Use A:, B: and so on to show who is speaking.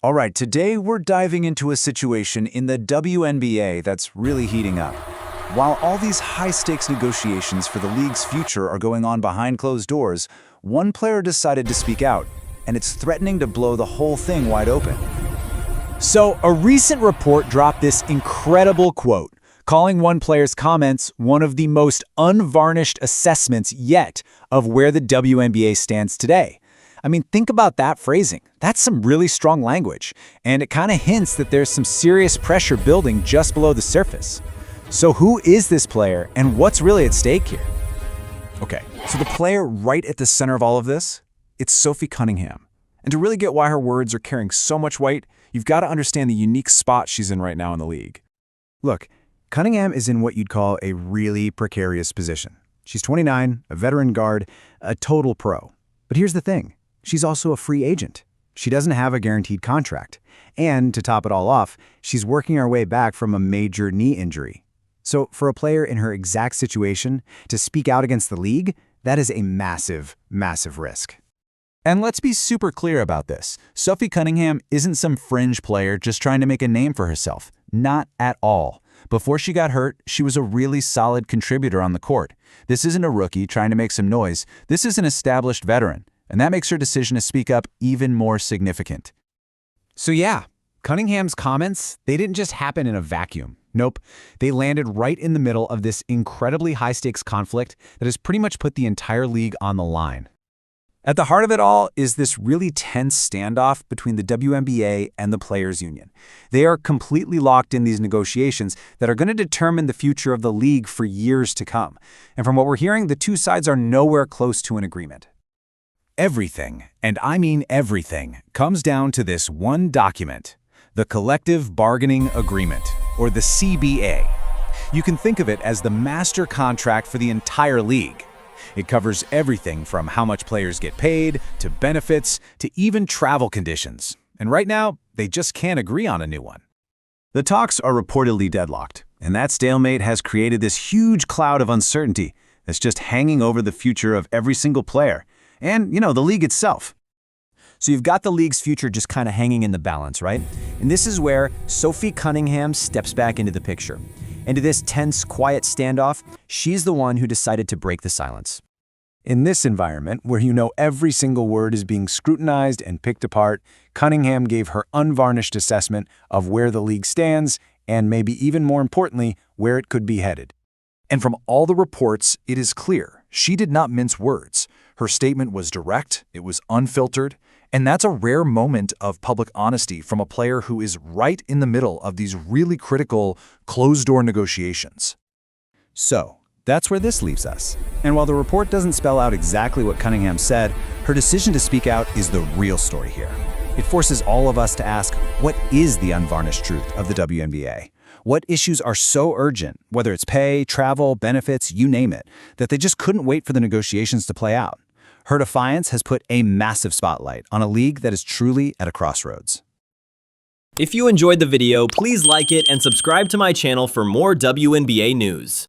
A: All right, today we're diving into a situation in the WNBA that's really heating up. While all these high-stakes negotiations for the league's future are going on behind closed doors, one player decided to speak out, and it's threatening to blow the whole thing wide open.
B: So, a recent report dropped this incredible quote, calling one player's comments one of the most unvarnished assessments yet of where the WNBA stands today. I mean, think about that phrasing. That's some really strong language, and it kind of hints that there's some serious pressure building just below the surface. So who is this player, and what's really at stake here?
A: Okay, so the player right at the center of all of this, it's Sophie Cunningham. And to really get why her words are carrying so much weight, you've got to understand the unique spot she's in right now in the league. Look, Cunningham is in what you'd call a really precarious position. She's 29, a veteran guard, a total pro. But here's the thing. She's also a free agent. She doesn't have a guaranteed contract. And to top it all off, she's working her way back from a major knee injury. So for a player in her exact situation to speak out against the league, that is a massive, massive risk.
B: And let's be super clear about this. Sophie Cunningham isn't some fringe player just trying to make a name for herself. Not at all. Before she got hurt, she was a really solid contributor on the court. This isn't a rookie trying to make some noise. This is an established veteran. And that makes her decision to speak up even more significant.
C: So yeah, Cunningham's comments, they didn't just happen in a vacuum. Nope, they landed right in the middle of this incredibly high-stakes conflict that has pretty much put the entire league on the line.
A: At the heart of it all is this really tense standoff between the WNBA and the Players Union. They are completely locked in these negotiations that are going to determine the future of the league for years to come. And from what we're hearing, the two sides are nowhere close to an agreement.
B: Everything, and I mean everything, comes down to this one document, the Collective Bargaining Agreement, or the CBA. You can think of it as the master contract for the entire league. It covers everything from how much players get paid, to benefits, to even travel conditions. And right now, they just can't agree on a new one.
A: The talks are reportedly deadlocked, and that stalemate has created this huge cloud of uncertainty that's just hanging over the future of every single player. And, the league itself.
B: So you've got the league's future just kind of hanging in the balance, right? And this is where Sophie Cunningham steps back into the picture. Into this tense, quiet standoff, she's the one who decided to break the silence.
A: In this environment, where every single word is being scrutinized and picked apart, Cunningham gave her unvarnished assessment of where the league stands, and maybe even more importantly, where it could be headed.
D: And from all the reports, it is clear she did not mince words. Her statement was direct, it was unfiltered, and that's a rare moment of public honesty from a player who is right in the middle of these really critical closed-door negotiations.
A: So, that's where this leaves us. And while the report doesn't spell out exactly what Cunningham said, her decision to speak out is the real story here. It forces all of us to ask, what is the unvarnished truth of the WNBA? What issues are so urgent, whether it's pay, travel, benefits, you name it, that they just couldn't wait for the negotiations to play out? Her defiance has put a massive spotlight on a league that is truly at a crossroads.
E: If you enjoyed the video, please like it and subscribe to my channel for more WNBA news.